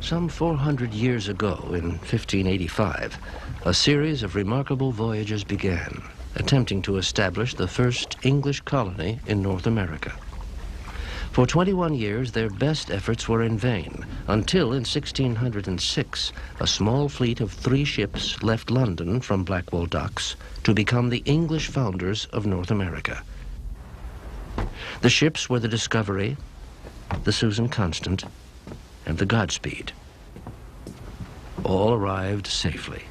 Some 400 years ago, in 1585, a series of remarkable voyages began, attempting to establish the first English colony in North America. For 21 years, their best efforts were in vain, until in 1606, a small fleet of 3 ships left London from Blackwall docks to become the English founders of North America. The ships were the Discovery, the Susan Constant, and the Godspeed. All arrived safely.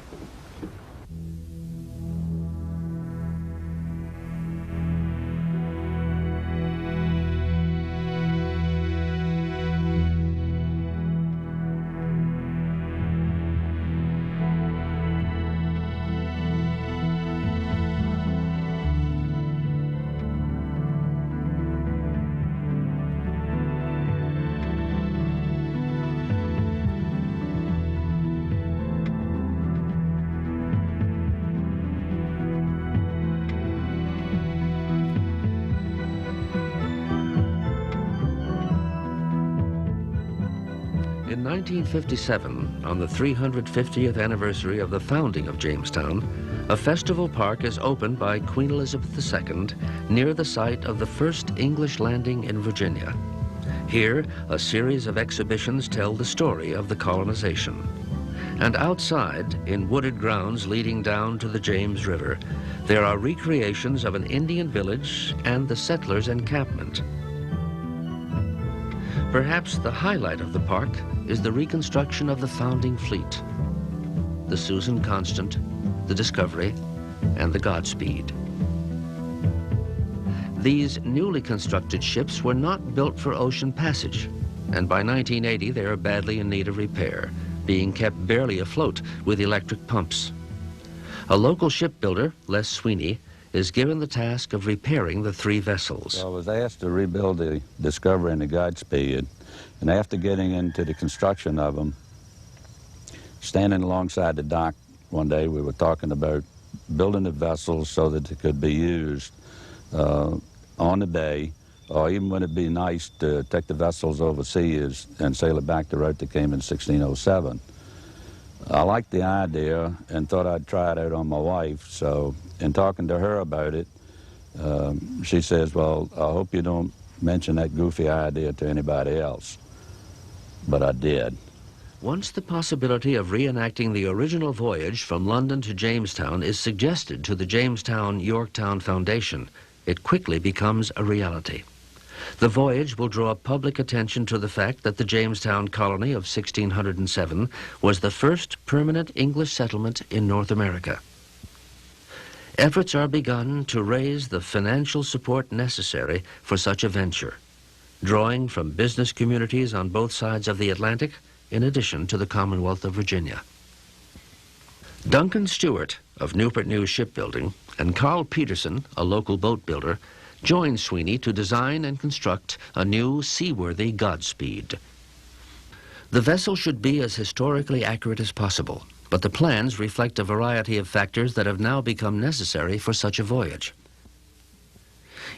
In 1957, on the 350th anniversary of the founding of Jamestown, a festival park is opened by Queen Elizabeth II near the site of the first English landing in Virginia. Here, a series of exhibitions tell the story of the colonization. And outside, in wooded grounds leading down to the James River, there are recreations of an Indian village and the settlers' encampment. Perhaps the highlight of the park is the reconstruction of the founding fleet, the Susan Constant, the Discovery, and the Godspeed. These newly constructed ships were not built for ocean passage, and by 1980 they are badly in need of repair, being kept barely afloat with electric pumps. A local shipbuilder, Les Sweeney, is given the task of repairing the 3 vessels. So I was asked to rebuild the Discovery and the Godspeed, and after getting into the construction of them, standing alongside the dock one day, we were talking about building the vessels so that they could be used on the bay, or even when it'd be nice to take the vessels overseas and sail it back the route that came in 1607. I liked the idea and thought I'd try it out on my wife, so in talking to her about it, she says, well, I hope you don't mention that goofy idea to anybody else. But I did. Once the possibility of reenacting the original voyage from London to Jamestown is suggested to the Jamestown-Yorktown Foundation, it quickly becomes a reality. The voyage will draw public attention to the fact that the Jamestown colony of 1607 was the first permanent English settlement in North America. Efforts are begun to raise the financial support necessary for such a venture, drawing from business communities on both sides of the Atlantic, in addition to the Commonwealth of Virginia. Duncan Stewart of Newport News Shipbuilding and Carl Peterson, a local boat builder, joined Sweeney to design and construct a new seaworthy Godspeed. The vessel should be as historically accurate as possible, but the plans reflect a variety of factors that have now become necessary for such a voyage.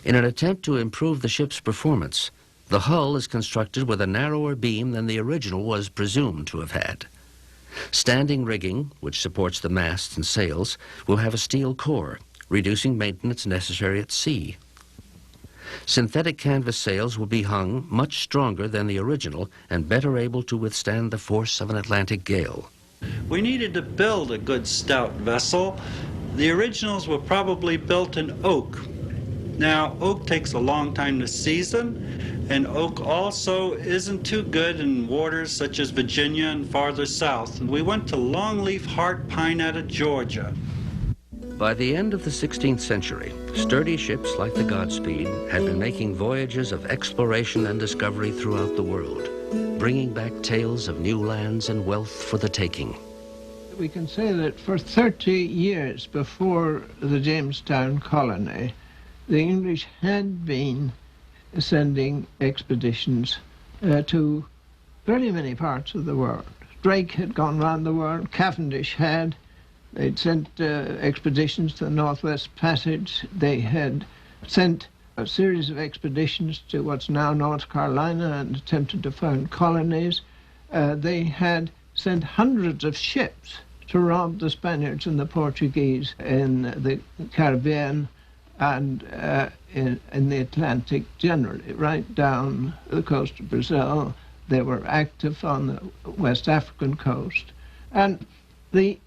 In an attempt to improve the ship's performance, the hull is constructed with a narrower beam than the original was presumed to have had. Standing rigging, which supports the masts and sails, will have a steel core, reducing maintenance necessary at sea. Synthetic canvas sails will be hung much stronger than the original and better able to withstand the force of an Atlantic gale. We needed to build a good stout vessel. The originals were probably built in oak. Now, oak takes a long time to season, and oak also isn't too good in waters such as Virginia and farther south. And we went to longleaf heart pine out of Georgia. By the end of the 16th century, sturdy ships like the Godspeed had been making voyages of exploration and discovery throughout the world, bringing back tales of new lands and wealth for the taking. We can say that for 30 years before the Jamestown colony, the English had been sending expeditions to very many parts of the world. Drake had gone round the world, Cavendish had. They'd sent expeditions to the Northwest Passage. They had sent a series of expeditions to what's now North Carolina and attempted to found colonies. they had sent hundreds of ships to rob the Spaniards and the Portuguese in the Caribbean and in the Atlantic generally, right down the coast of Brazil. They were active on the West African coast. And the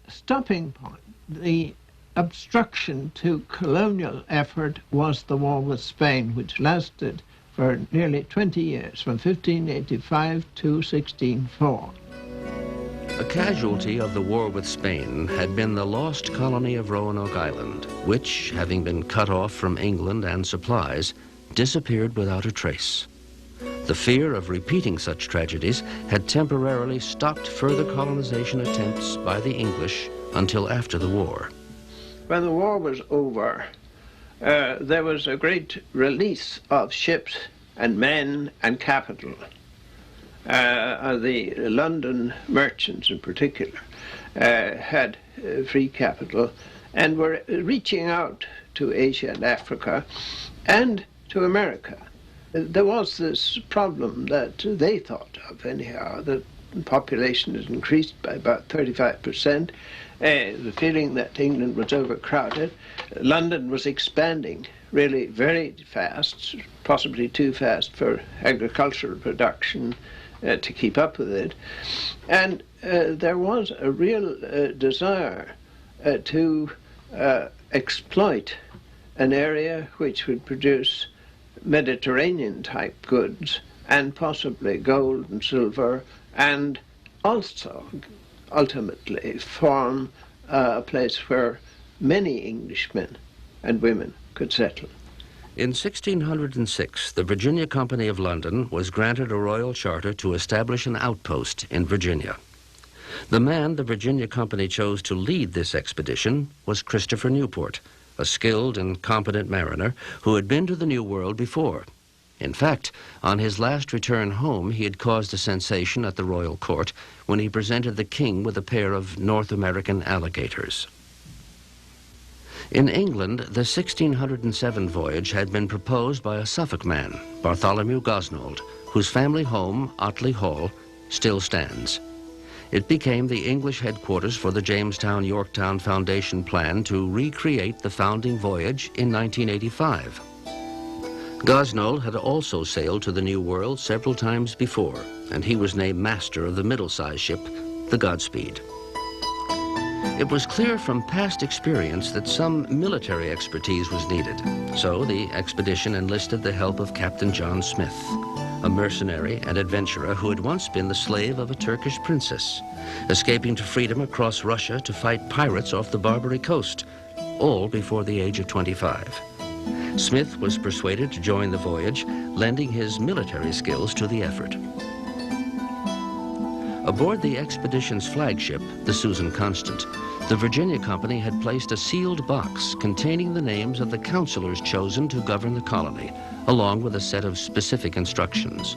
stopping point, the obstruction to colonial effort, was the war with Spain, which lasted for nearly 20 years, from 1585 to 1604. A casualty of the war with Spain had been the lost colony of Roanoke Island, which, having been cut off from England and supplies, disappeared without a trace. The fear of repeating such tragedies had temporarily stopped further colonization attempts by the English until after the war. When the war was over, there was a great release of ships and men and capital. The London merchants in particular had free capital and were reaching out to Asia and Africa and to America. There was this problem that they thought of anyhow, that the population had increased by about 35%, the feeling that England was overcrowded. London was expanding really very fast, possibly too fast for agricultural production to keep up with it. And there was a real desire to exploit an area which would produce Mediterranean-type goods and possibly gold and silver, and also ultimately form a place where many Englishmen and women could settle. In 1606, the Virginia Company of London was granted a royal charter to establish an outpost in Virginia. The man the Virginia Company chose to lead this expedition was Christopher Newport, a skilled and competent mariner who had been to the New World before. In fact, on his last return home, he had caused a sensation at the royal court when he presented the king with a pair of North American alligators. In England, the 1607 voyage had been proposed by a Suffolk man, Bartholomew Gosnold, whose family home, Otley Hall, still stands. It became the English headquarters for the Jamestown-Yorktown Foundation plan to recreate the founding voyage in 1985. Gosnold had also sailed to the New World several times before, and he was named master of the middle-sized ship, the Godspeed. It was clear from past experience that some military expertise was needed, so the expedition enlisted the help of Captain John Smith, a mercenary and adventurer who had once been the slave of a Turkish princess, escaping to freedom across Russia to fight pirates off the Barbary coast, all before the age of 25. Smith was persuaded to join the voyage, lending his military skills to the effort. Aboard the expedition's flagship, the Susan Constant, the Virginia Company had placed a sealed box containing the names of the counselors chosen to govern the colony, along with a set of specific instructions.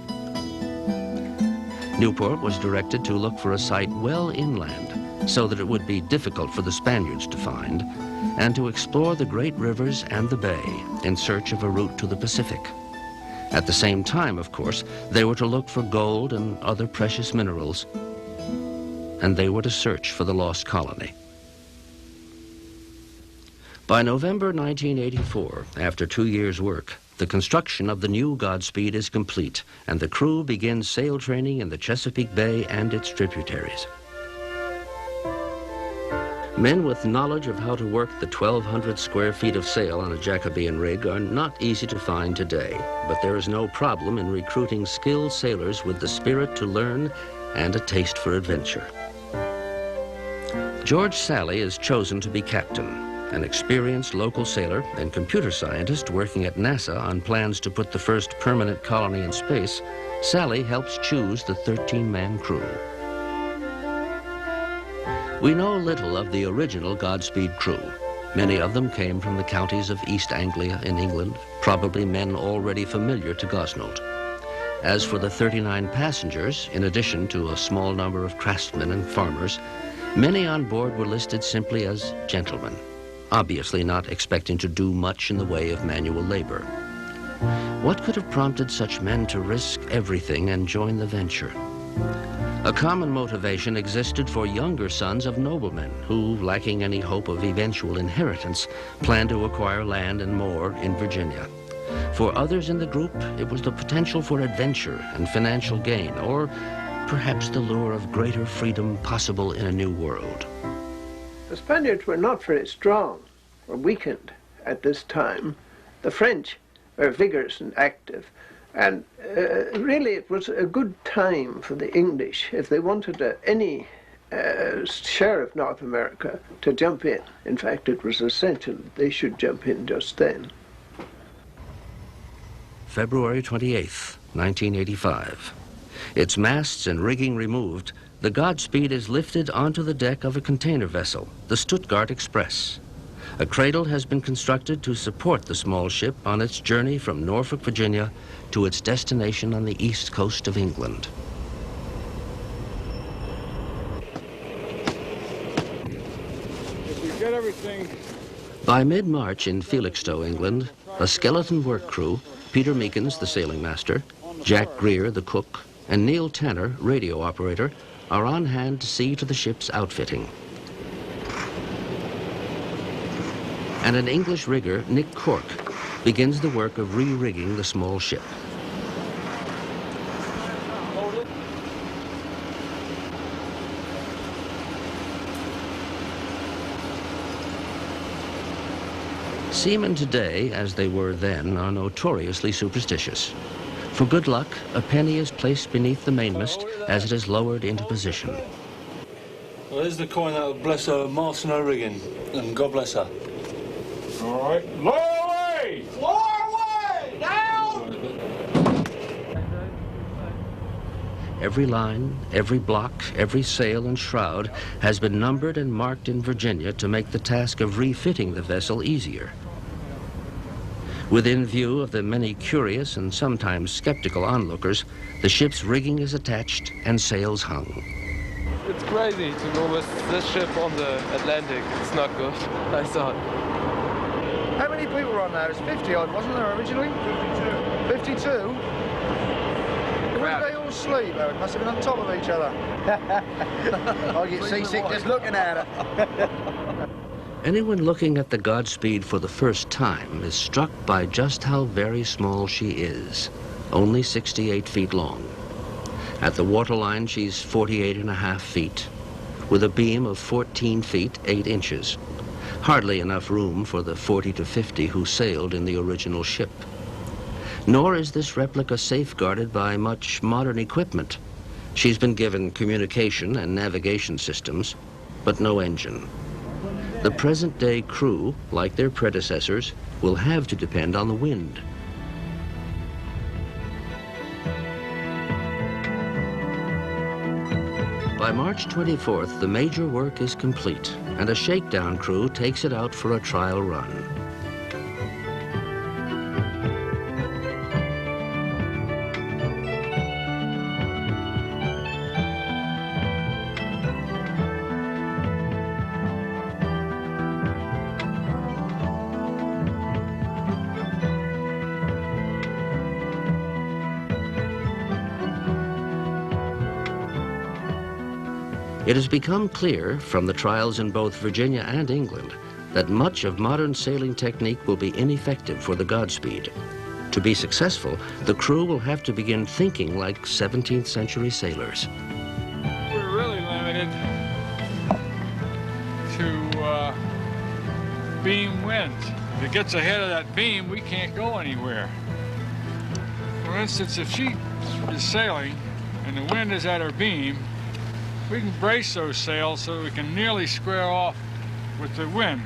Newport was directed to look for a site well inland, so that it would be difficult for the Spaniards to find, and to explore the great rivers and the bay in search of a route to the Pacific. At the same time, of course, they were to look for gold and other precious minerals, and they were to search for the lost colony. By November 1984, after 2 years' work, the construction of the new Godspeed is complete, and the crew begins sail training in the Chesapeake Bay and its tributaries. Men with knowledge of how to work the 1,200 square feet of sail on a Jacobean rig are not easy to find today, but there is no problem in recruiting skilled sailors with the spirit to learn and a taste for adventure. George Sally is chosen to be captain, an experienced local sailor and computer scientist working at NASA on plans to put the first permanent colony in space. Sally helps choose the 13-man crew. We know little of the original Godspeed crew. Many of them came from the counties of East Anglia in England, probably men already familiar to Gosnold. As for the 39 passengers, in addition to a small number of craftsmen and farmers, many on board were listed simply as gentlemen, obviously not expecting to do much in the way of manual labor. What could have prompted such men to risk everything and join the venture? A common motivation existed for younger sons of noblemen who, lacking any hope of eventual inheritance, planned to acquire land and more in Virginia. For others in the group, it was the potential for adventure and financial gain, or perhaps the lure of greater freedom possible in a new world. The Spaniards were not very strong or weakened at this time. The French were vigorous and active. And really it was a good time for the English, if they wanted any share of North America, to jump in. In fact, it was essential that they should jump in just then. February 28th, 1985. Its masts and rigging removed, the Godspeed is lifted onto the deck of a container vessel, the Stuttgart Express. A cradle has been constructed to support the small ship on its journey from Norfolk, Virginia, to its destination on the east coast of England. If we get everything... By mid-March in Felixstowe, England, a skeleton work crew, Peter Meekins, the sailing master, Jack Greer, the cook, and Neil Tanner, radio operator, are on hand to see to the ship's outfitting. And an English rigger, Nick Cork, begins the work of re-rigging the small ship. Seamen today, as they were then, are notoriously superstitious. For good luck, a penny is placed beneath the mainmast as it is lowered into position. Well, there's the coin that will bless her mast and her rigging, and God bless her. All right, lower away! Lower away! Down! Every line, every block, every sail and shroud has been numbered and marked in Virginia to make the task of refitting the vessel easier. Within view of the many curious and sometimes skeptical onlookers, the ship's rigging is attached and sails hung. It's crazy to go with this ship on the Atlantic. It's not good, I thought. How many people were on there? It was 50 odd, wasn't there, originally? 52. 52? Where did they all sleep, though? It must have been on top of each other. I get seasick just looking at it. Anyone looking at the Godspeed for the first time is struck by just how very small she is, only 68 feet long. At the waterline, she's 48.5 feet, with a beam of 14 feet, 8 inches. Hardly enough room for the 40 to 50 who sailed in the original ship. Nor is this replica safeguarded by much modern equipment. She's been given communication and navigation systems, but no engine. The present-day crew, like their predecessors, will have to depend on the wind. By March 24th, the major work is complete, and a shakedown crew takes it out for a trial run. It has become clear from the trials in both Virginia and England that much of modern sailing technique will be ineffective for the Godspeed. To be successful, the crew will have to begin thinking like 17th century sailors. We're really limited to beam winds. If it gets ahead of that beam, we can't go anywhere. For instance, if she is sailing and the wind is at her beam, we can brace those sails so we can nearly square off with the wind.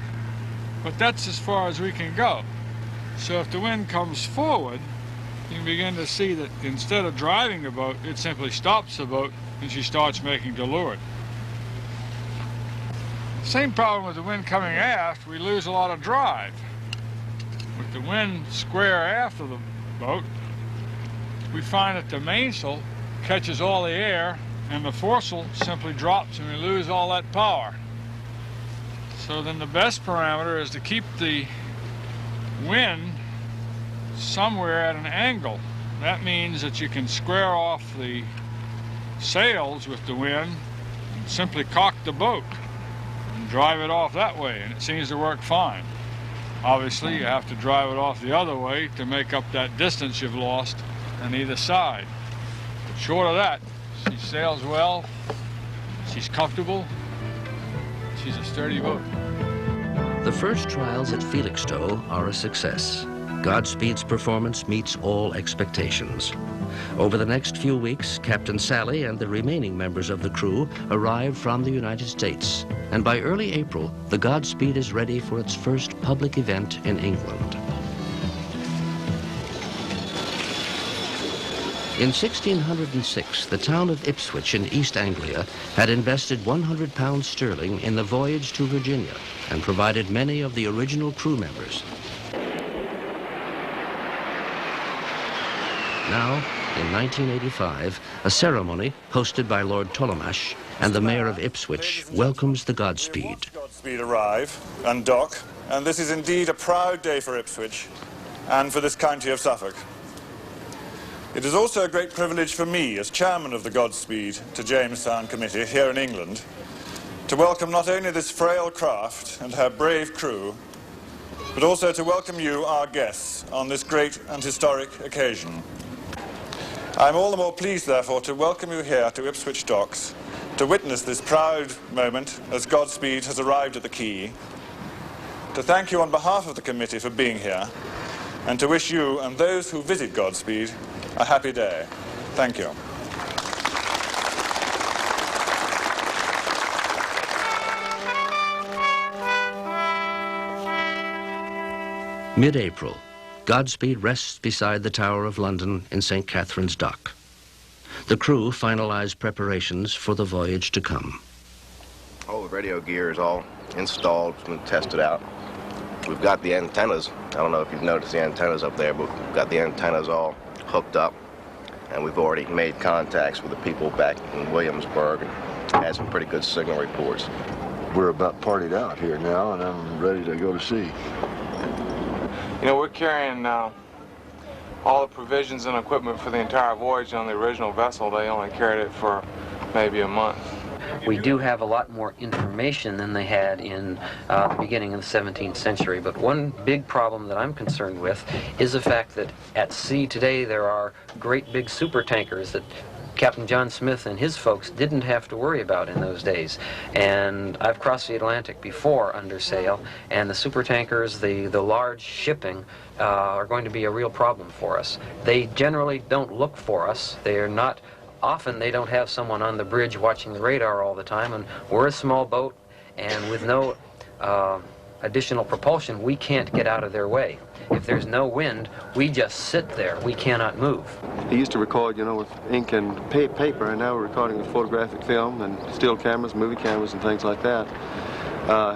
But that's as far as we can go. So if the wind comes forward, you can begin to see that instead of driving the boat, it simply stops the boat and she starts making to leeward. Same problem with the wind coming aft, we lose a lot of drive. With the wind square aft of the boat, we find that the mainsail catches all the air and the foresail simply drops and we lose all that power. So then the best parameter is to keep the wind somewhere at an angle. That means that you can square off the sails with the wind and simply caulk the boat and drive it off that way, and it seems to work fine. Obviously, you have to drive it off the other way to make up that distance you've lost on either side. But short of that, she sails well, she's comfortable, she's a sturdy boat. The first trials at Felixstowe are a success. Godspeed's performance meets all expectations. Over the next few weeks, Captain Sally and the remaining members of the crew arrive from the United States, and by early April, the Godspeed is ready for its first public event in England. In 1606, the town of Ipswich in East Anglia had invested £100 sterling in the voyage to Virginia and provided many of the original crew members. Now, in 1985, a ceremony hosted by Lord Tollemache and the mayor of Ipswich welcomes the Godspeed. Godspeed arrive and dock, and this is indeed a proud day for Ipswich and for this county of Suffolk. It is also a great privilege for me, as chairman of the Godspeed to Jamestown Committee here in England, to welcome not only this frail craft and her brave crew, but also to welcome you, our guests, on this great and historic occasion. I am all the more pleased, therefore, to welcome you here to Ipswich Docks to witness this proud moment as Godspeed has arrived at the quay, to thank you on behalf of the committee for being here, and to wish you and those who visit Godspeed a happy day. Thank you. Mid-April, Godspeed rests beside the Tower of London in St. Catherine's Dock. The crew finalize preparations for the voyage to come. All the radio gear is all installed and tested out. We've got the antennas. I don't know if you've noticed the antennas up there, but we've got the antennas all hooked up, and we've already made contacts with the people back in Williamsburg and had some pretty good signal reports. We're about partied out here now, and I'm ready to go to sea. You know, we're carrying all the provisions and equipment for the entire voyage on the original vessel. They only carried it for maybe a month. We do have a lot more information than they had in the beginning of the 17th century, but one big problem that I'm concerned with is the fact that at sea today there are great big super tankers that Captain John Smith and his folks didn't have to worry about in those days. And I've crossed the Atlantic before under sail, and the super tankers, the large shipping, are going to be a real problem for us. They generally don't look for us. They're not, often they don't have someone on the bridge watching the radar all the time, and we're a small boat, and with no additional propulsion, we can't get out of their way. If there's no wind, we just sit there. We cannot move. He used to record, you know, with ink and paper, and now we're recording with photographic film and still cameras, movie cameras, and things like that.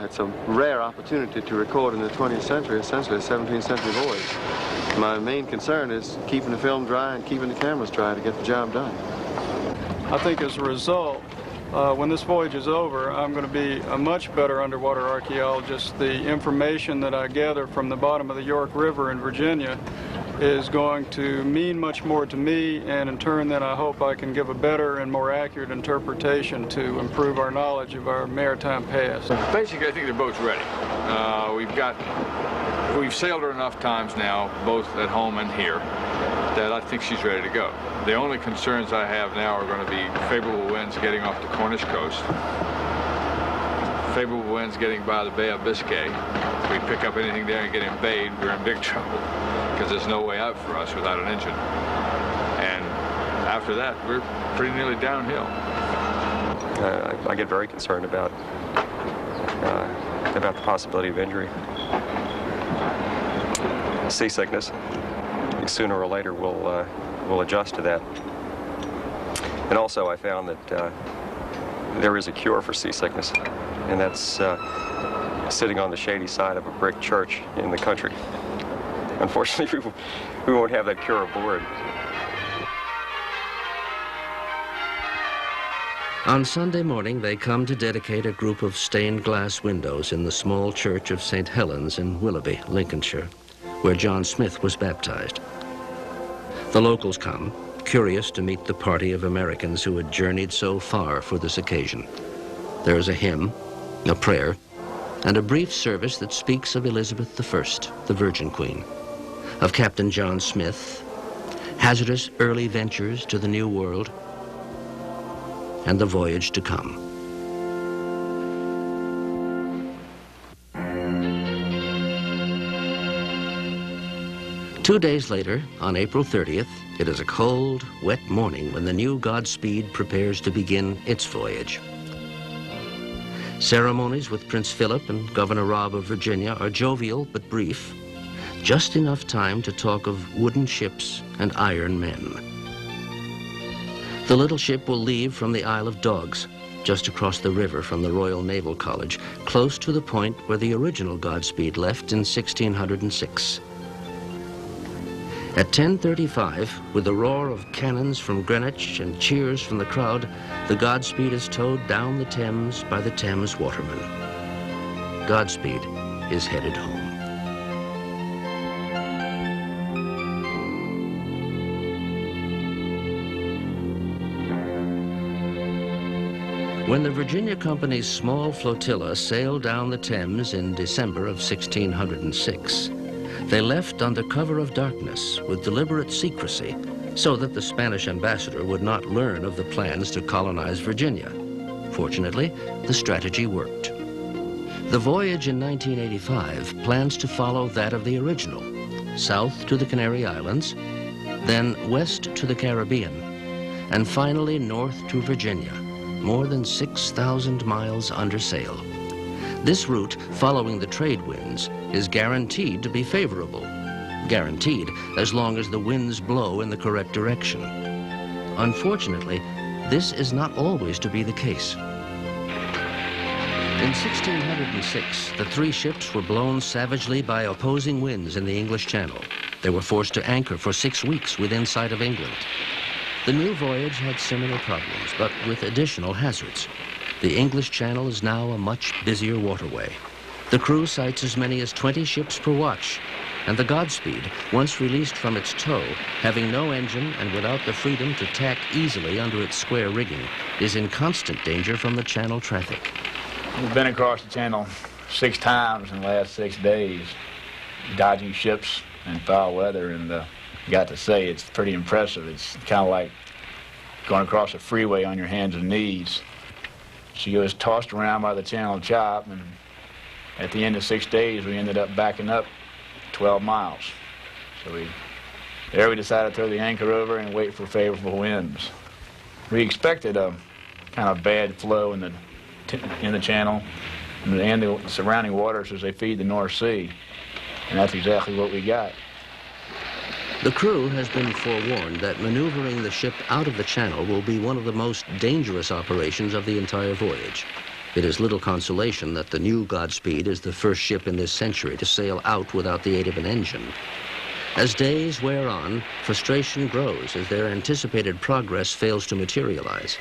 It's a rare opportunity to record in the 20th century, essentially a 17th century voyage. My main concern is keeping the film dry and keeping the cameras dry to get the job done. I think as a result, when this voyage is over, I'm going to be a much better underwater archaeologist. The information that I gather from the bottom of the York River in Virginia is going to mean much more to me, and in turn then I hope I can give a better and more accurate interpretation to improve our knowledge of our maritime past. Basically, I think the boat's ready. We've sailed her enough times now, both at home and here, that I think she's ready to go. The only concerns I have now are going to be favorable winds getting off the Cornish coast, favorable winds getting by the Bay of Biscay. If we pick up anything there and get embayed, we're in big trouble, because there's no way out for us without an engine. And after that, we're pretty nearly downhill. I get very concerned about the possibility of injury. Seasickness. Sooner or later we'll adjust to that. And also I found that there is a cure for seasickness, and that's sitting on the shady side of a brick church in the country. Unfortunately, we won't have that cure aboard. On Sunday morning, they come to dedicate a group of stained glass windows in the small church of St. Helens in Willoughby, Lincolnshire, where John Smith was baptized. The locals come, curious to meet the party of Americans who had journeyed so far for this occasion. There is a hymn, a prayer, and a brief service that speaks of Elizabeth I, the Virgin Queen, of Captain John Smith, hazardous early ventures to the New World, and the voyage to come. Two days later, on April 30th, it is a cold, wet morning when the new Godspeed prepares to begin its voyage. Ceremonies with Prince Philip and Governor Robb of Virginia are jovial but brief, just enough time to talk of wooden ships and iron men. The little ship will leave from the Isle of Dogs, just across the river from the Royal Naval College, close to the point where the original Godspeed left in 1606. At 10:35, with the roar of cannons from Greenwich and cheers from the crowd, the Godspeed is towed down the Thames by the Thames watermen. Godspeed is headed home. When the Virginia Company's small flotilla sailed down the Thames in December of 1606, they left under cover of darkness with deliberate secrecy so that the Spanish ambassador would not learn of the plans to colonize Virginia. Fortunately, the strategy worked. The voyage in 1985 plans to follow that of the original, south to the Canary Islands, then west to the Caribbean, and finally north to Virginia, more than 6,000 miles under sail. This route, following the trade winds, is guaranteed to be favorable. Guaranteed as long as the winds blow in the correct direction. Unfortunately, this is not always to be the case. In 1606, the three ships were blown savagely by opposing winds in the English Channel. They were forced to anchor for 6 weeks within sight of England. The new voyage had similar problems, but with additional hazards. The English Channel is now a much busier waterway. The crew sights as many as 20 ships per watch, and the Godspeed, once released from its tow, having no engine and without the freedom to tack easily under its square rigging, is in constant danger from the Channel traffic. We've been across the Channel 6 times in the last 6 days, dodging ships in foul weather, and got to say, it's pretty impressive. It's kind of like going across a freeway on your hands and knees. She was tossed around by the Channel chop, and at the end of 6 days, we ended up backing up 12 miles. So we decided to throw the anchor over and wait for favorable winds. We expected a kind of bad flow in the Channel and the surrounding waters as they feed the North Sea, and that's exactly what we got. The crew has been forewarned that maneuvering the ship out of the Channel will be one of the most dangerous operations of the entire voyage. It is little consolation that the new Godspeed is the first ship in this century to sail out without the aid of an engine. As days wear on, frustration grows as their anticipated progress fails to materialize.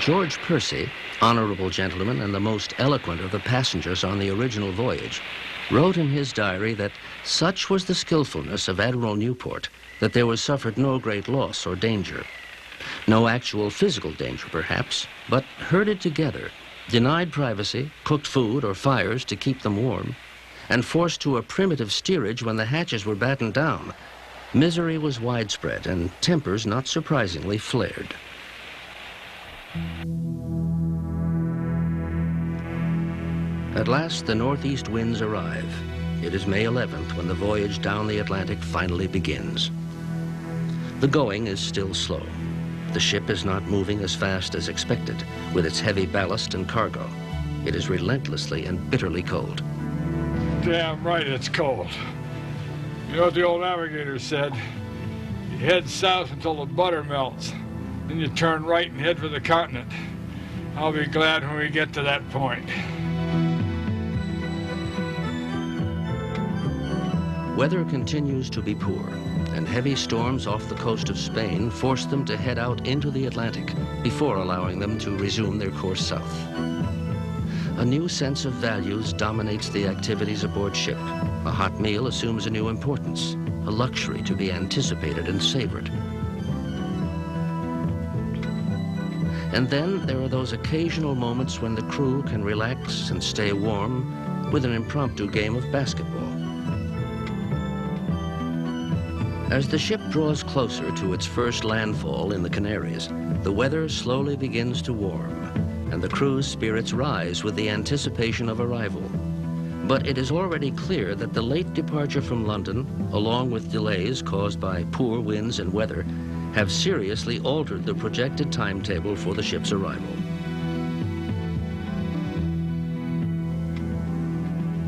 George Percy, honorable gentleman and the most eloquent of the passengers on the original voyage, wrote in his diary that such was the skillfulness of Admiral Newport that there was suffered no great loss or danger. No actual physical danger, perhaps, but herded together, denied privacy, cooked food or fires to keep them warm, and forced to a primitive steerage when the hatches were battened down, misery was widespread and tempers, not surprisingly, flared. At last, the northeast winds arrive. It is May 11th when the voyage down the Atlantic finally begins. The going is still slow. The ship is not moving as fast as expected, with its heavy ballast and cargo. It is relentlessly and bitterly cold. Damn right it's cold. You know what the old navigator said? You head south until the butter melts. Then you turn right and head for the continent. I'll be glad when we get to that point. Weather continues to be poor, and heavy storms off the coast of Spain force them to head out into the Atlantic before allowing them to resume their course south. A new sense of values dominates the activities aboard ship. A hot meal assumes a new importance, a luxury to be anticipated and savored. And then there are those occasional moments when the crew can relax and stay warm with an impromptu game of basketball. As the ship draws closer to its first landfall in the Canaries, the weather slowly begins to warm, and the crew's spirits rise with the anticipation of arrival. But it is already clear that the late departure from London, along with delays caused by poor winds and weather, have seriously altered the projected timetable for the ship's arrival.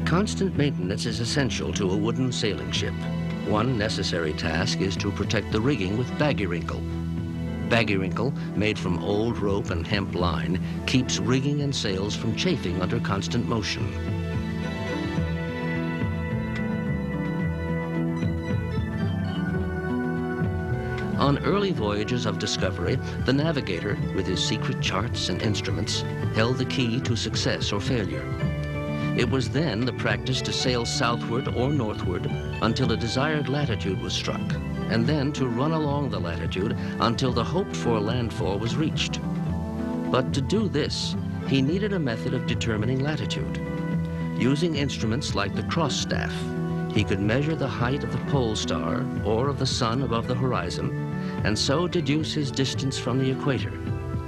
Constant maintenance is essential to a wooden sailing ship. One necessary task is to protect the rigging with baggy-wrinkle. Baggy-wrinkle, made from old rope and hemp line, keeps rigging and sails from chafing under constant motion. On early voyages of discovery, the navigator, with his secret charts and instruments, held the key to success or failure. It was then the practice to sail southward or northward until a desired latitude was struck, and then to run along the latitude until the hoped-for landfall was reached. But to do this, he needed a method of determining latitude. Using instruments like the cross staff, he could measure the height of the pole star or of the sun above the horizon, and so deduce his distance from the equator,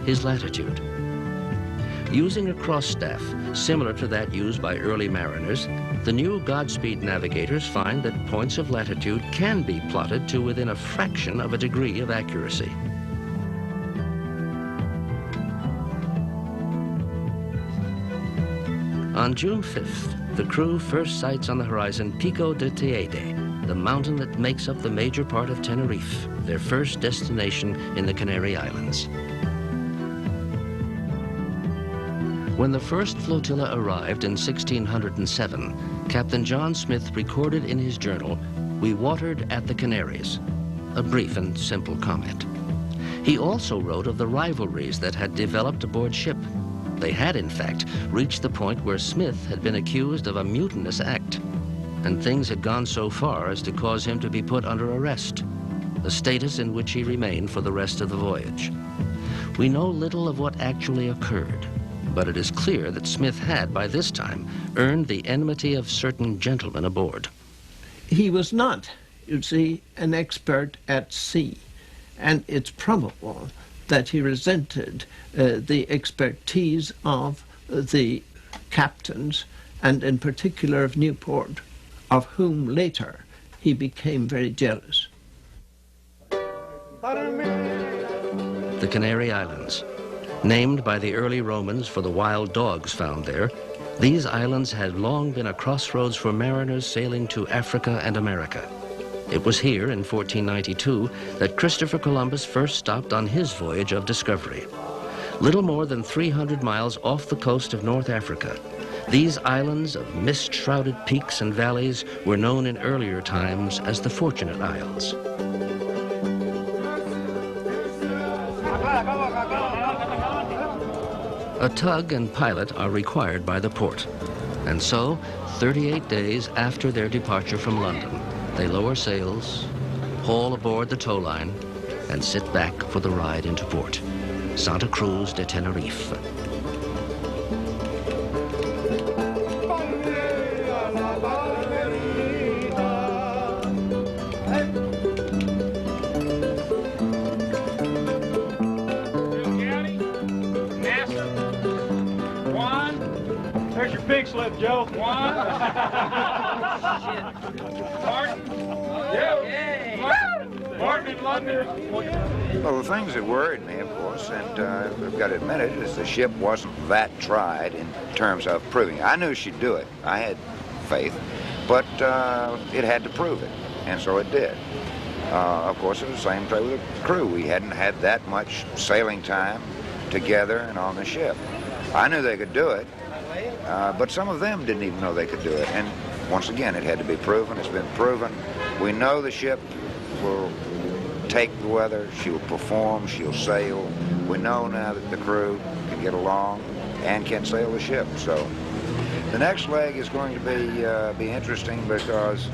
his latitude. Using a cross staff similar to that used by early mariners, the new Godspeed navigators find that points of latitude can be plotted to within a fraction of a degree of accuracy. On June 5th, the crew first sights on the horizon Pico de Teide, the mountain that makes up the major part of Tenerife, their first destination in the Canary Islands. When the first flotilla arrived in 1607, Captain John Smith recorded in his journal, "We watered at the Canaries," a brief and simple comment. He also wrote of the rivalries that had developed aboard ship. They had, in fact, reached the point where Smith had been accused of a mutinous act, and things had gone so far as to cause him to be put under arrest, a status in which he remained for the rest of the voyage. We know little of what actually occurred, but it is clear that Smith had, by this time, earned the enmity of certain gentlemen aboard. He was not, you see, an expert at sea, and it's probable that he resented the expertise of the captains, and in particular of Newport, of whom later he became very jealous. The Canary Islands. Named by the early Romans for the wild dogs found there, these islands had long been a crossroads for mariners sailing to Africa and America. It was here in 1492 that Christopher Columbus first stopped on his voyage of discovery. Little more than 300 miles off the coast of North Africa, these islands of mist-shrouded peaks and valleys were known in earlier times as the Fortunate Isles. A tug and pilot are required by the port, and so 38 days after their departure from London, they lower sails, haul aboard the tow line, and sit back for the ride into port, Santa Cruz de Tenerife. There's your pink slip, Joe. One. Martin. Yeah. Martin in London. Well, the things that worried me, of course, and I've got to admit it, is the ship wasn't that tried in terms of proving. I knew she'd do it. I had faith. But it had to prove it, and so it did. Of course, it was the same trade with the crew. We hadn't had that much sailing time together and on the ship. I knew they could do it. But some of them didn't even know they could do it. And once again, it had to be proven. It's been proven. We know the ship will take the weather. She'll perform. She'll sail. We know now that the crew can get along. and can sail the ship. So the next leg is going to be interesting because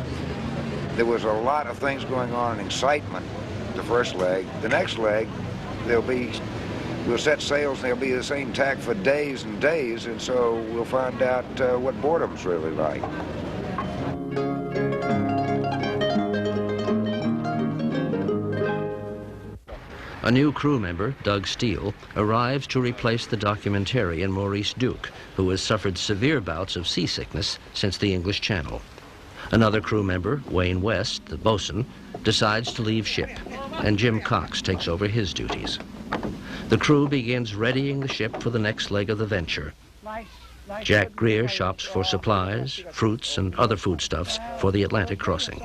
there was a lot of things going on in excitement the first leg. The next leg, we'll set sails and they'll be the same tack for days and days, and so we'll find out what boredom's really like. A new crew member, Doug Steele, arrives to replace the documentarian Maurice Duke, who has suffered severe bouts of seasickness since the English Channel. Another crew member, Wayne West, the bosun, decides to leave ship, and Jim Cox takes over his duties. The crew begins readying the ship for the next leg of the venture. Jack Greer shops for supplies, fruits, and other foodstuffs for the Atlantic crossing.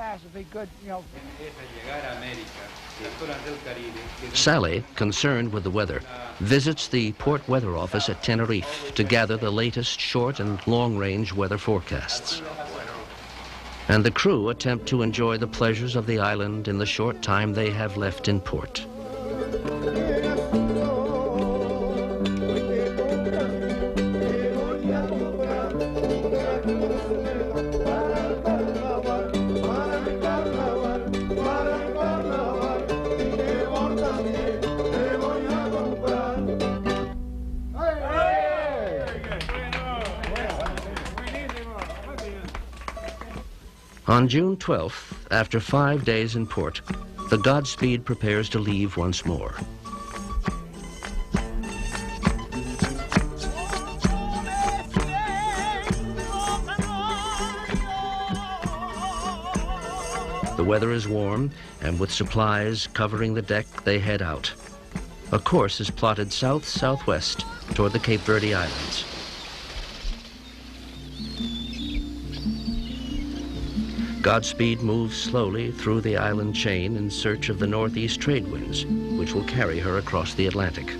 Sally, concerned with the weather, visits the port weather office at Tenerife to gather the latest short and long-range weather forecasts. And the crew attempt to enjoy the pleasures of the island in the short time they have left in port. On June 12th, after 5 days in port, the Godspeed prepares to leave once more. The weather is warm, and with supplies covering the deck, they head out. A course is plotted south-southwest toward the Cape Verde Islands. Godspeed moves slowly through the island chain in search of the northeast trade winds, which will carry her across the Atlantic.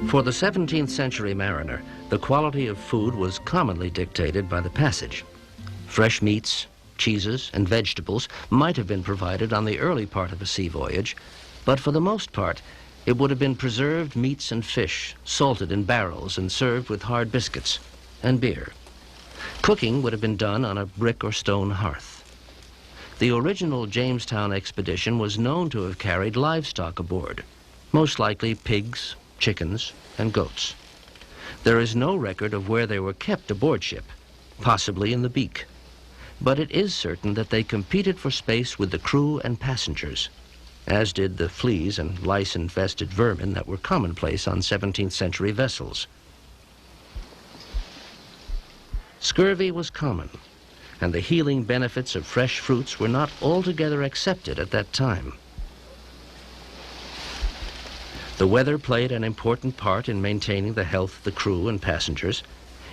For the 17th century mariner, the quality of food was commonly dictated by the passage. Fresh meats, cheeses, and vegetables might have been provided on the early part of a sea voyage, but for the most part, it would have been preserved meats and fish, salted in barrels and served with hard biscuits, and beer. Cooking would have been done on a brick or stone hearth. The original Jamestown expedition was known to have carried livestock aboard, most likely pigs, chickens, and goats. There is no record of where they were kept aboard ship, possibly in the beak. But it is certain that they competed for space with the crew and passengers, as did the fleas and lice-infested vermin that were commonplace on 17th century vessels. Scurvy was common, and the healing benefits of fresh fruits were not altogether accepted at that time. The weather played an important part in maintaining the health of the crew and passengers.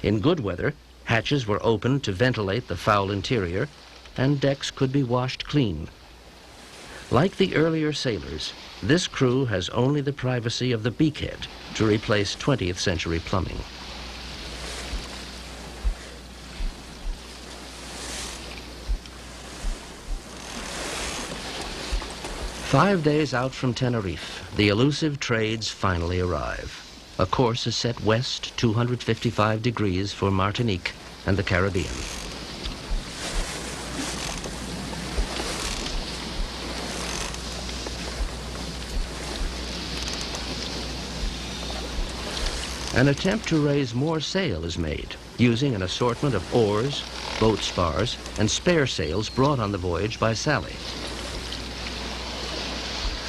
In good weather, hatches were opened to ventilate the foul interior, and decks could be washed clean. Like the earlier sailors, this crew has only the privacy of the beakhead to replace 20th century plumbing. "5 days out from Tenerife, the elusive trades finally arrive. A course is set west 255 degrees for Martinique and the Caribbean. An attempt to raise more sail is made, using an assortment of oars, boat spars, and spare sails brought on the voyage by Sally.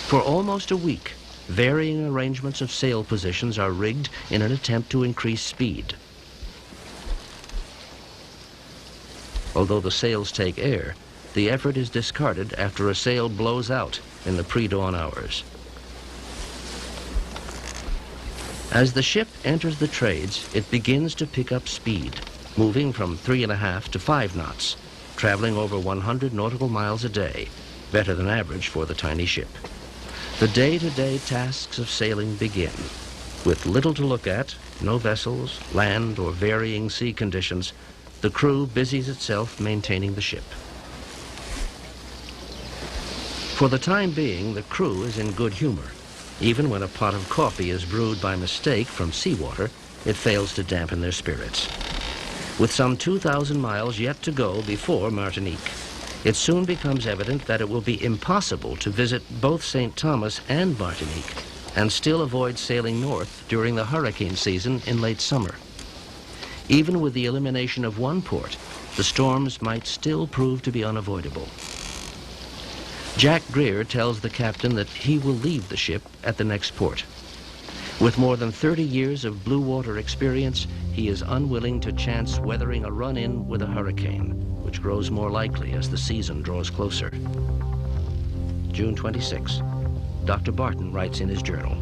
For almost a week, varying arrangements of sail positions are rigged in an attempt to increase speed. Although the sails take air, the effort is discarded after a sail blows out in the pre-dawn hours. As the ship enters the trades, it begins to pick up speed, moving from 3.5 to 5 knots, traveling over 100 nautical miles a day, better than average for the tiny ship. The day-to-day tasks of sailing begin. With little to look at, no vessels, land, or varying sea conditions, the crew busies itself maintaining the ship. For the time being, the crew is in good humor. Even when a pot of coffee is brewed by mistake from seawater, it fails to dampen their spirits. With some 2,000 miles yet to go before Martinique, it soon becomes evident that it will be impossible to visit both St. Thomas and Martinique and still avoid sailing north during the hurricane season in late summer. Even with the elimination of one port, the storms might still prove to be unavoidable. Jack Greer tells the captain that he will leave the ship at the next port. With more than 30 years of blue water experience, he is unwilling to chance weathering a run-in with a hurricane, which grows more likely as the season draws closer. June 26. Dr. Barton writes in his journal,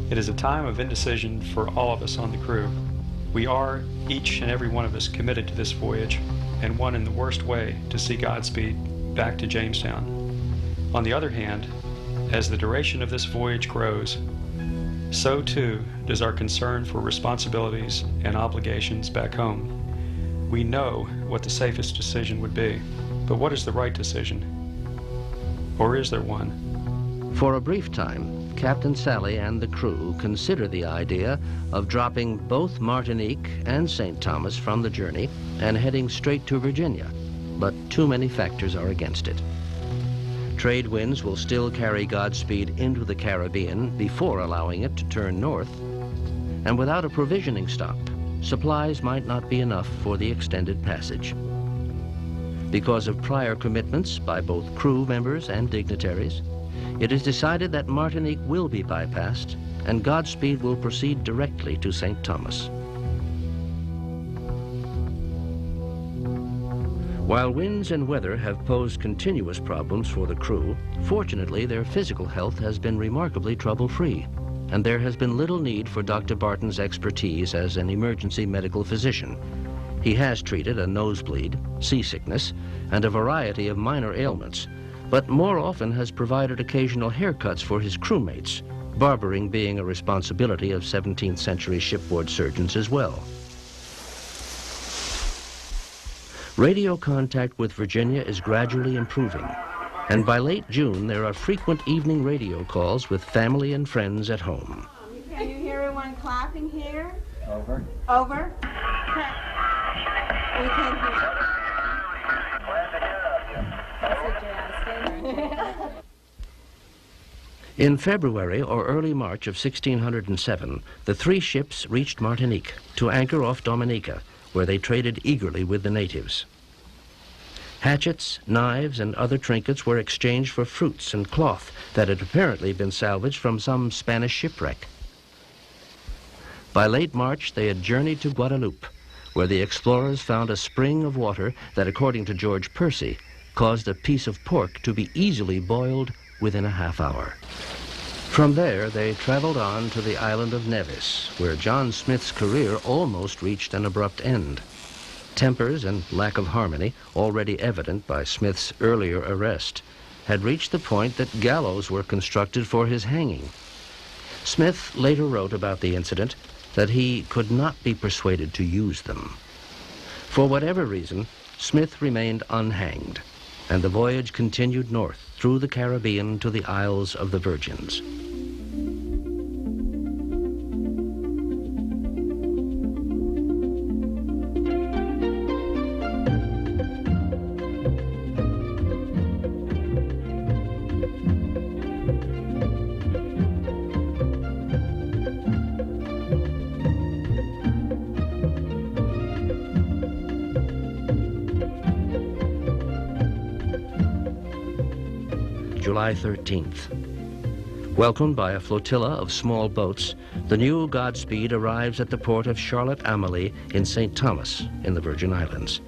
"It is a time of indecision for all of us on the crew. We are, each and every one of us, committed to this voyage, and one in the worst way, to see Godspeed back to Jamestown. On the other hand, as the duration of this voyage grows, so too does our concern for responsibilities and obligations back home. We know what the safest decision would be, but what is the right decision? Or is there one?" For a brief time, Captain Sally and the crew consider the idea of dropping both Martinique and St. Thomas from the journey and heading straight to Virginia, but too many factors are against it. Trade winds will still carry Godspeed into the Caribbean before allowing it to turn north, and without a provisioning stop, supplies might not be enough for the extended passage. Because of prior commitments by both crew members and dignitaries, it is decided that Martinique will be bypassed and Godspeed will proceed directly to St. Thomas. While winds and weather have posed continuous problems for the crew, fortunately their physical health has been remarkably trouble-free, and there has been little need for Dr. Barton's expertise as an emergency medical physician. He has treated a nosebleed, seasickness, and a variety of minor ailments, but more often has provided occasional haircuts for his crewmates, barbering being a responsibility of 17th century shipboard surgeons as well. Radio contact with Virginia is gradually improving, and by late June there are frequent evening radio calls with family and friends at home. Can you hear everyone clapping here? Over. Over. We can't hear. In February or early March of 1607, the three ships reached Martinique to anchor off Dominica, where they traded eagerly with the natives. Hatchets, knives, and other trinkets were exchanged for fruits and cloth that had apparently been salvaged from some Spanish shipwreck. By late March, they had journeyed to Guadeloupe, where the explorers found a spring of water that, according to George Percy, caused a piece of pork to be easily boiled within a half hour. From there, they traveled on to the island of Nevis, where John Smith's career almost reached an abrupt end. Tempers and lack of harmony, already evident by Smith's earlier arrest, had reached the point that gallows were constructed for his hanging. Smith later wrote about the incident that he could not be persuaded to use them. For whatever reason, Smith remained unhanged, and the voyage continued north through the Caribbean to the Isles of the Virgins. July 13th. Welcomed by a flotilla of small boats, the new Godspeed arrives at the port of Charlotte Amalie in St. Thomas in the Virgin Islands.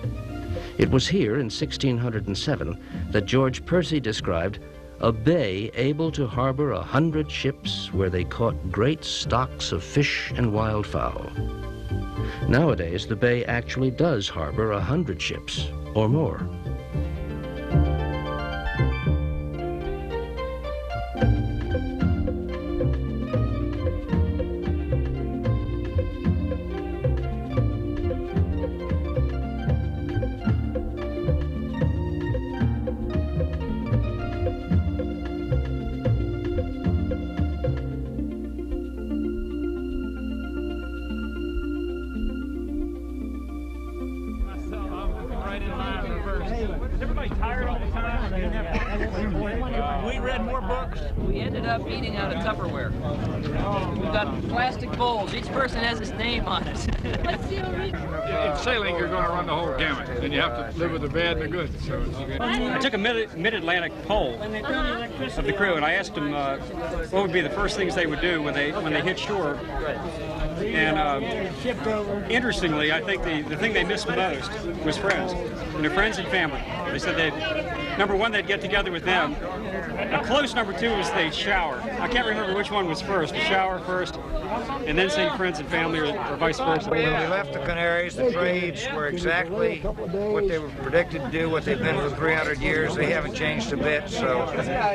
It was here in 1607 that George Percy described a bay able to harbor 100 ships where they caught great stocks of fish and wildfowl. Nowadays, the bay actually does harbor 100 ships or more. We read more books. We ended up eating out of Tupperware. We've got plastic bowls. Each person has his name on it. In sailing, you're going to run the whole gamut, and you have to live with the bad and the good. So it's okay. I took a mid-Atlantic poll of the crew, and I asked them what would be the first things they would do when they hit shore. And interestingly, I think the thing they missed most was friends, friends and family. They said number one, they'd get together with them. A close number two was they'd shower. I can't remember which one was first, the shower first, and then say friends and family, or vice versa. When we left the Canaries, the trades were exactly what they were predicted to do, what they've been for 300 years. They haven't changed a bit, so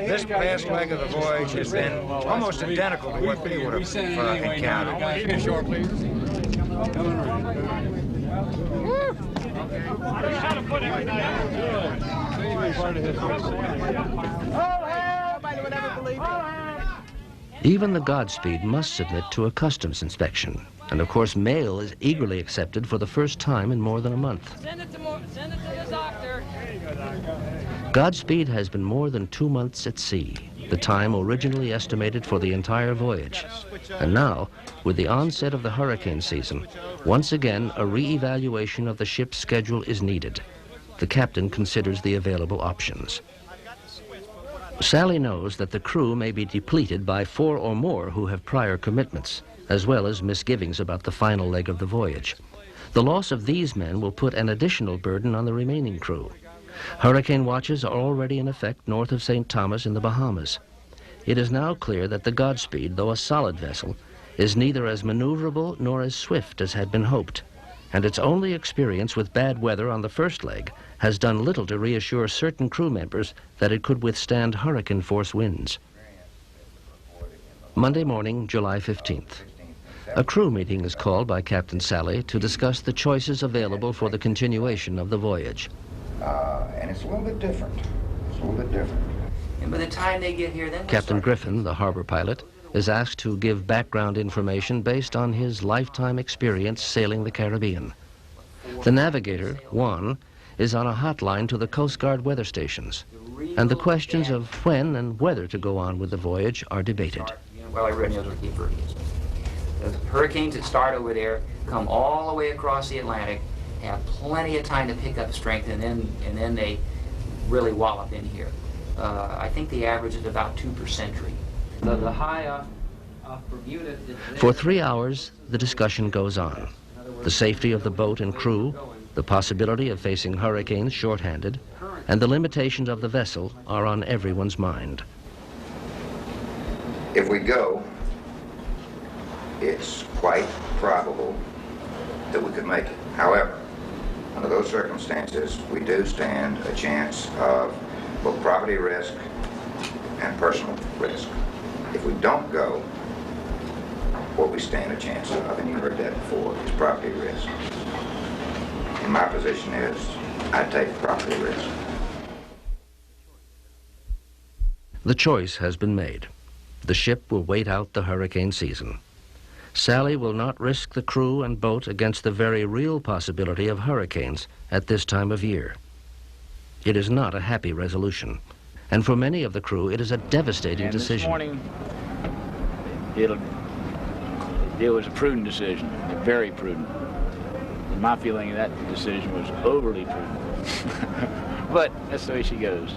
this past leg of the voyage has been almost identical to what they would have encountered. Shore, please. Even the Godspeed must submit to a customs inspection. And of course, mail is eagerly accepted for the first time in more than a month. Send it to the doctor. Godspeed has been more than 2 months at sea, the time originally estimated for the entire voyage. And now, with the onset of the hurricane season, once again a re-evaluation of the ship's schedule is needed. The captain considers the available options. Sally knows that the crew may be depleted by 4 or more who have prior commitments, as well as misgivings about the final leg of the voyage. The loss of these men will put an additional burden on the remaining crew. Hurricane watches are already in effect north of St. Thomas in the Bahamas. It is now clear that the Godspeed, though a solid vessel, is neither as maneuverable nor as swift as had been hoped, and its only experience with bad weather on the first leg has done little to reassure certain crew members that it could withstand hurricane-force winds. Monday morning, July 15th. A crew meeting is called by Captain Sally to discuss the choices available for the continuation of the voyage. And it's a little bit different. It's a little bit different. And by the time they get here, then Captain Griffin, the harbor pilot, is asked to give background information based on his lifetime experience sailing the Caribbean. The navigator, Juan, is on a hotline to the Coast Guard weather stations, and the questions of when and whether to go on with the voyage are debated. Well, I read hurricanes. The hurricanes that start over there come all the way across the Atlantic, have plenty of time to pick up strength, and then they really wallop in here. I think the average is about 2 per century. The high off Bermuda... For 3 hours, the discussion goes on. The safety of the boat and crew, the possibility of facing hurricanes shorthanded, and the limitations of the vessel are on everyone's mind. If we go, it's quite probable that we could make it. However, under those circumstances, we do stand a chance of both property risk and personal risk. If we don't go, what we stand a chance of, and you heard that before, is property risk. And my position is, I take property risk. The choice has been made. The ship will wait out the hurricane season. Sally will not risk the crew and boat against the very real possibility of hurricanes at this time of year. It is not a happy resolution, and for many of the crew it is a devastating decision. This morning, it was a prudent decision, very prudent. And my feeling that decision was overly prudent. But that's the way she goes.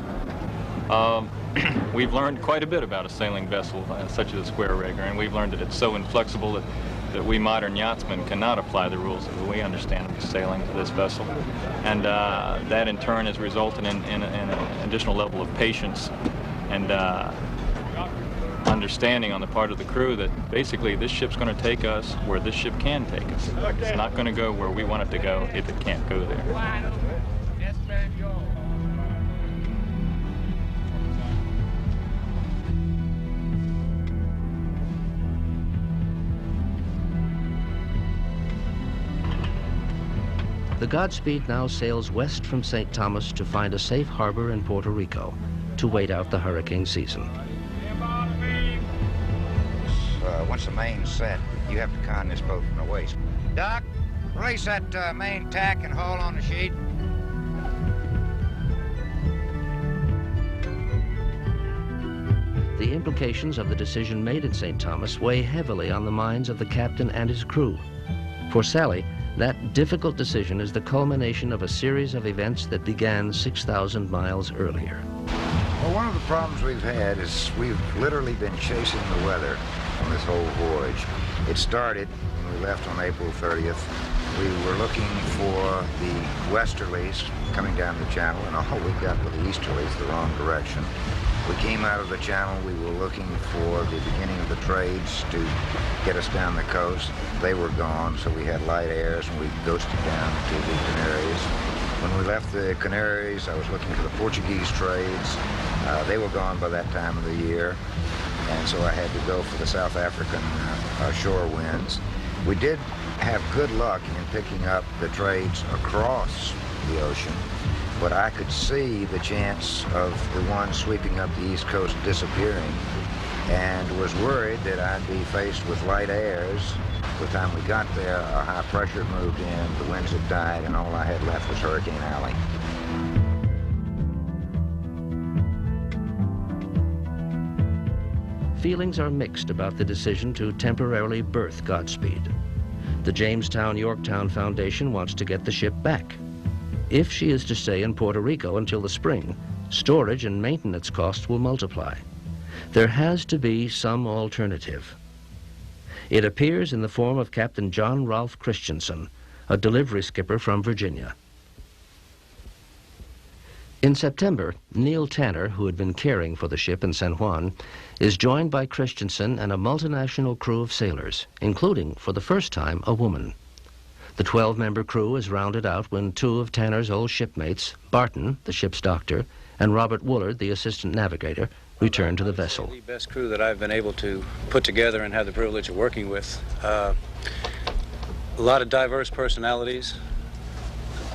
We've learned quite a bit about a sailing vessel such as a square rigger, and we've learned that it's so inflexible that we modern yachtsmen cannot apply the rules that we understand of sailing to this vessel. And that in turn has resulted in an additional level of patience and understanding on the part of the crew that basically this ship's going to take us where this ship can take us. It's not going to go where we want it to go if it can't go there. The Godspeed now sails west from St. Thomas to find a safe harbor in Puerto Rico to wait out the hurricane season. Once the main's set, you have to con this boat from the waist. Doc, release that main tack and haul on the sheet. The implications of the decision made in St. Thomas weigh heavily on the minds of the captain and his crew. For Sally, that difficult decision is the culmination of a series of events that began 6,000 miles earlier. Well, one of the problems we've had is we've literally been chasing the weather on this whole voyage. It started when we left on April 30th. We were looking for the westerlies coming down the channel, and all we got were the easterlies, the wrong direction. We came out of the channel. We were looking for the beginning of the trades to get us down the coast. They were gone, so we had light airs, and we ghosted down to the Canaries. When we left the Canaries, I was looking for the Portuguese trades. They were gone by that time of the year, and so I had to go for the South African shore winds. We did have good luck in picking up the trades across the ocean, but I could see the chance of the one sweeping up the East Coast disappearing, and was worried that I'd be faced with light airs. By the time we got there, a high pressure moved in, the winds had died, and all I had left was Hurricane Alley. Feelings are mixed about the decision to temporarily berth Godspeed. The Jamestown Yorktown Foundation wants to get the ship back. If she is to stay in Puerto Rico until the spring, storage and maintenance costs will multiply. There has to be some alternative. It appears in the form of Captain John Ralph Christensen, a delivery skipper from Virginia. In September, Neil Tanner, who had been caring for the ship in San Juan, is joined by Christensen and a multinational crew of sailors, including, for the first time, a woman. The 12-member crew is rounded out when two of Tanner's old shipmates, Barton, the ship's doctor, and Robert Woolard, the assistant navigator, return to the vessel. The best crew that I've been able to put together and have the privilege of working with. A lot of diverse personalities.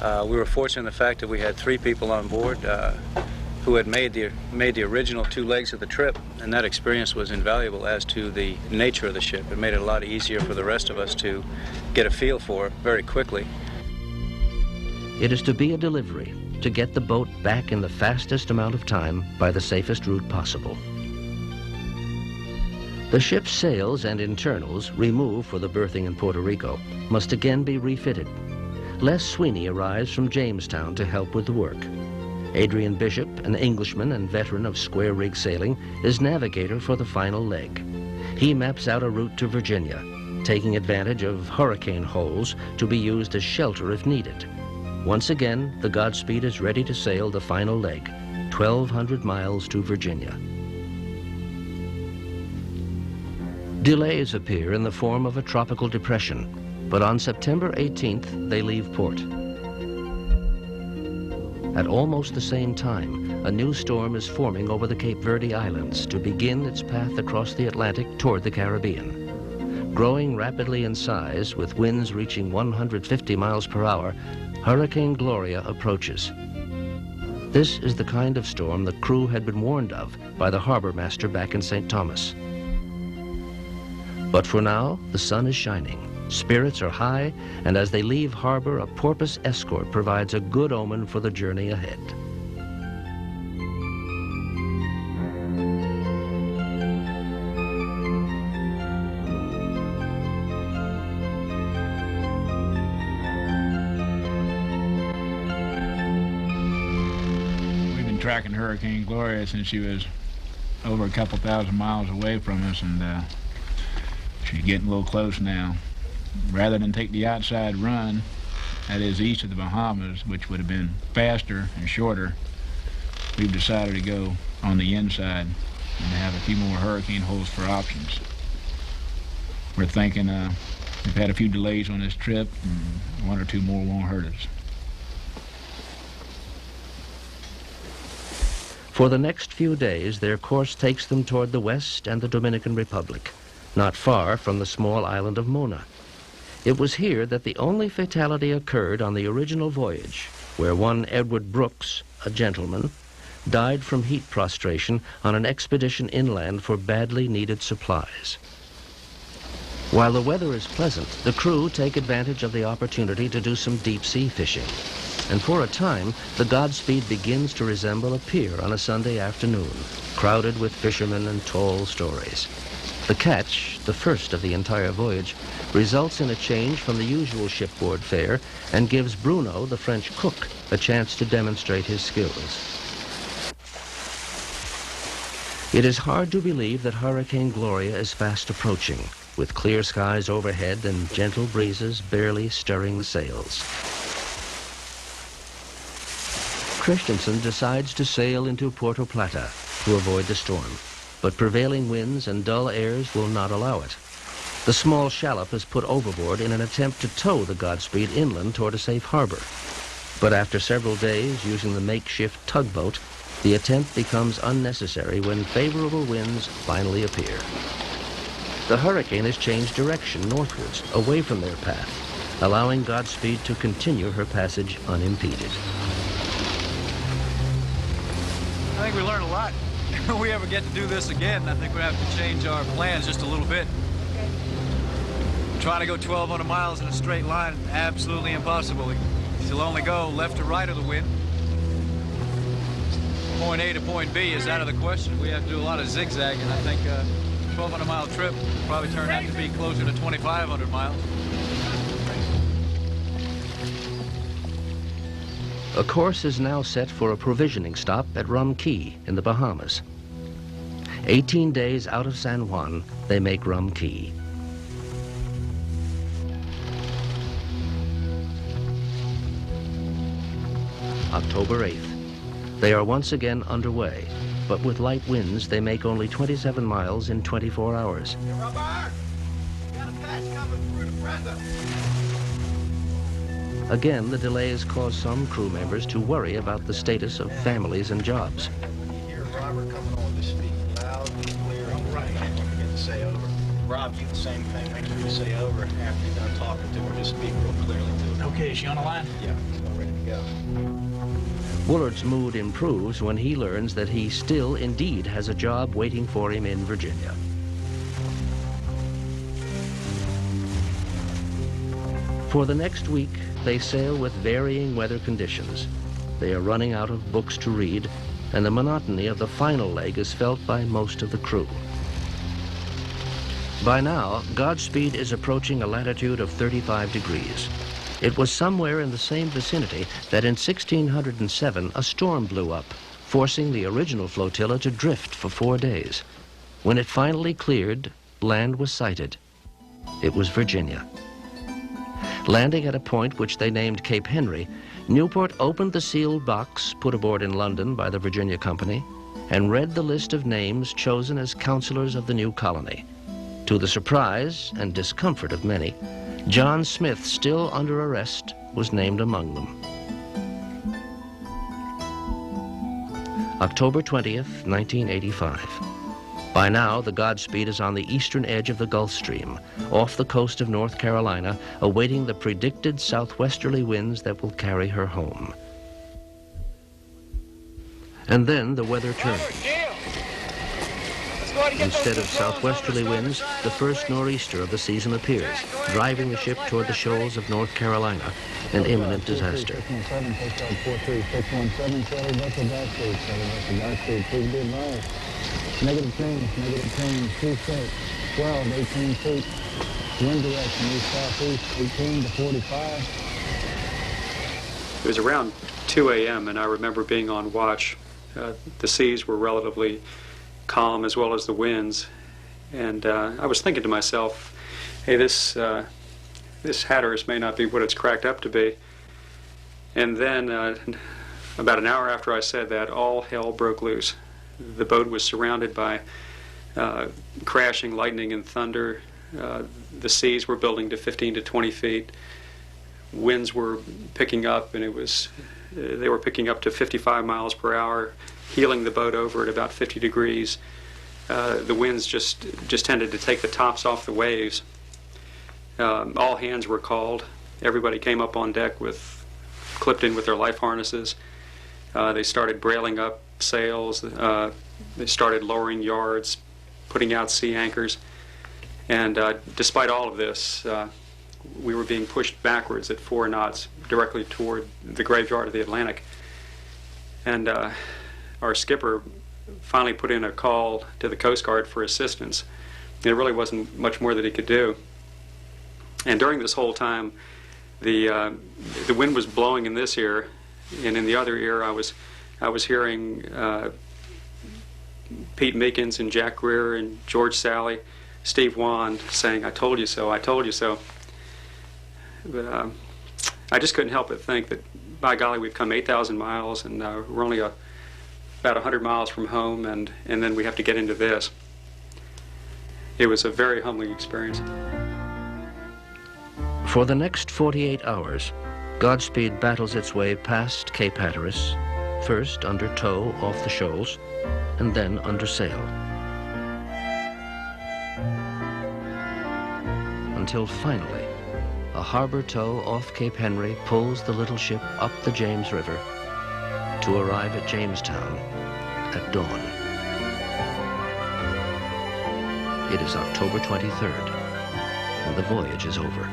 We were fortunate in the fact that we had 3 people on board who had made the original 2 legs of the trip, and that experience was invaluable as to the nature of the ship. It made it a lot easier for the rest of us to get a feel for it very quickly. It is to be a delivery, to get the boat back in the fastest amount of time by the safest route possible. The ship's sails and internals, removed for the berthing in Puerto Rico, must again be refitted. Les Sweeney arrives from Jamestown to help with the work. Adrian Bishop, an Englishman and veteran of square rig sailing, is navigator for the final leg. He maps out a route to Virginia, taking advantage of hurricane holes to be used as shelter if needed. Once again, the Godspeed is ready to sail the final leg, 1,200 miles to Virginia. Delays appear in the form of a tropical depression, but on September 18th, they leave port. At almost the same time, a new storm is forming over the Cape Verde Islands to begin its path across the Atlantic toward the Caribbean. Growing rapidly in size, with winds reaching 150 miles per hour, Hurricane Gloria approaches. This is the kind of storm the crew had been warned of by the harbor master back in St. Thomas. But for now, the sun is shining. Spirits are high, and as they leave harbor, a porpoise escort provides a good omen for the journey ahead. We've been tracking Hurricane Gloria since she was over a couple thousand miles away from us, and she's getting a little close now. Rather than take the outside run, that is east of the Bahamas, which would have been faster and shorter, we've decided to go on the inside and have a few more hurricane holes for options. We're thinking we've had a few delays on this trip, and 1 or 2 more won't hurt us. For the next few days, their course takes them toward the west and the Dominican Republic, not far from the small island of Mona. It was here that the only fatality occurred on the original voyage, where one Edward Brooks, a gentleman, died from heat prostration on an expedition inland for badly needed supplies. While the weather is pleasant, the crew take advantage of the opportunity to do some deep-sea fishing. And for a time, the Godspeed begins to resemble a pier on a Sunday afternoon, crowded with fishermen and tall stories. The catch, the first of the entire voyage, results in a change from the usual shipboard fare and gives Bruno, the French cook, a chance to demonstrate his skills. It is hard to believe that Hurricane Gloria is fast approaching, with clear skies overhead and gentle breezes barely stirring the sails. Christensen decides to sail into Puerto Plata to avoid the storm, but prevailing winds and dull airs will not allow it. The small shallop is put overboard in an attempt to tow the Godspeed inland toward a safe harbor. But after several days using the makeshift tugboat, the attempt becomes unnecessary when favorable winds finally appear. The hurricane has changed direction northwards, away from their path, allowing Godspeed to continue her passage unimpeded. I think we learned a lot. If we ever get to do this again, I think we have to change our plans just a little bit. Trying to go 1,200 miles in a straight line, absolutely impossible. You'll only go left or right of the wind. Point A to point B is out of the question. We have to do a lot of zigzagging. I think a 1,200-mile trip will probably turn out to be closer to 2,500 miles. A course is now set for a provisioning stop at Rum Cay in the Bahamas. 18 days out of San Juan, they make Rum Cay. October 8th. They are once again underway, but with light winds, they make only 27 miles in 24 hours. Again, the delays cause some crew members to worry about the status of families and jobs. Hear Robert coming on to speak loud and clear. All right. Don't forget to say over. Rob, you the same thing. Make sure you say over after you're done talking to her. Just speak real clearly to her. Okay, is she on the line? Yeah, she's all ready to go. Woolard's mood improves when he learns that he still indeed has a job waiting for him in Virginia. For the next week, they sail with varying weather conditions. They are running out of books to read, and the monotony of the final leg is felt by most of the crew. By now, Godspeed is approaching a latitude of 35 degrees. It was somewhere in the same vicinity that in 1607 a storm blew up, forcing the original flotilla to drift for 4 days. When it finally cleared, land was sighted. It was Virginia. Landing at a point which they named Cape Henry, Newport opened the sealed box put aboard in London by the Virginia Company and read the list of names chosen as counselors of the new colony. To the surprise and discomfort of many, John Smith, still under arrest, was named among them. October 20th, 1985. By now, the Godspeed is on the eastern edge of the Gulf Stream, off the coast of North Carolina, awaiting the predicted southwesterly winds that will carry her home. And then the weather turned. Instead of southwesterly winds, the first nor'easter of the season appears, driving the ship toward the shoals of North Carolina, an imminent disaster. Negative change, 2 feet, 12, 18 feet, wind direction east southeast, 18 to 45. It was around 2 a.m. and I remember being on watch. The seas were relatively calm as well as the winds, and I was thinking to myself, hey, this Hatteras may not be what it's cracked up to be. And then about an hour after I said that, all hell broke loose. The boat was surrounded by crashing lightning and thunder. The seas were building to 15 to 20 feet. Winds were picking up, and they were picking up to 55 miles per hour, heeling the boat over at about 50 degrees. The winds just tended to take the tops off the waves. All hands were called. Everybody came up on deck clipped in with their life harnesses. They started brailing up sails. They started lowering yards, putting out sea anchors. And despite all of this, we were being pushed backwards at 4 knots directly toward the graveyard of the Atlantic. And our skipper finally put in a call to the Coast Guard for assistance. There really wasn't much more that he could do. And during this whole time, the wind was blowing in this ear, and in the other ear I was hearing Pete Meekins and Jack Greer and George Sally, Steve Wand saying, "I told you so, I told you so." But I just couldn't help but think that, by golly, we've come 8,000 miles, and we're only about 100 miles from home, and then we have to get into this. It was a very humbling experience. For the next 48 hours, Godspeed battles its way past Cape Hatteras, first under tow off the shoals, and then under sail. Until finally, a harbor tow off Cape Henry pulls the little ship up the James River to arrive at Jamestown at dawn. It is October 23rd, and the voyage is over.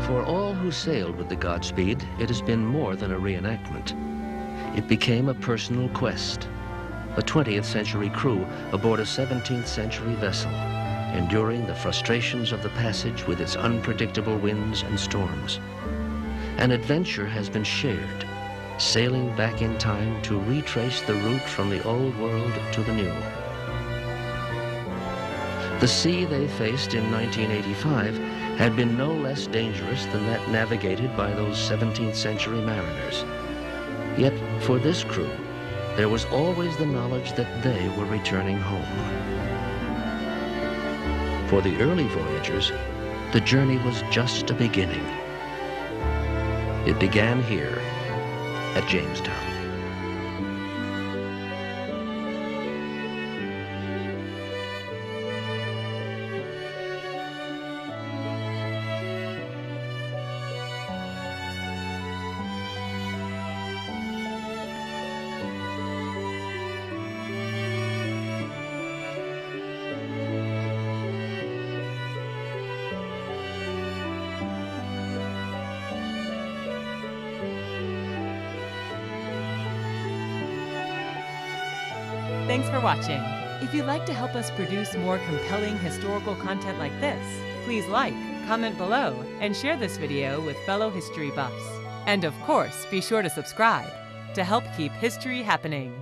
For all who sailed with the Godspeed, it has been more than a reenactment. It became a personal quest, a 20th century crew aboard a 17th century vessel, enduring the frustrations of the passage with its unpredictable winds and storms. An adventure has been shared, sailing back in time to retrace the route from the old world to the new. The sea they faced in 1985 had been no less dangerous than that navigated by those 17th century mariners. Yet, for this crew, there was always the knowledge that they were returning home. For the early voyagers, the journey was just a beginning. It began here at Jamestown. Thanks for watching. If you'd like to help us produce more compelling historical content like this, please like, comment below, and share this video with fellow history buffs. And of course, be sure to subscribe to help keep history happening.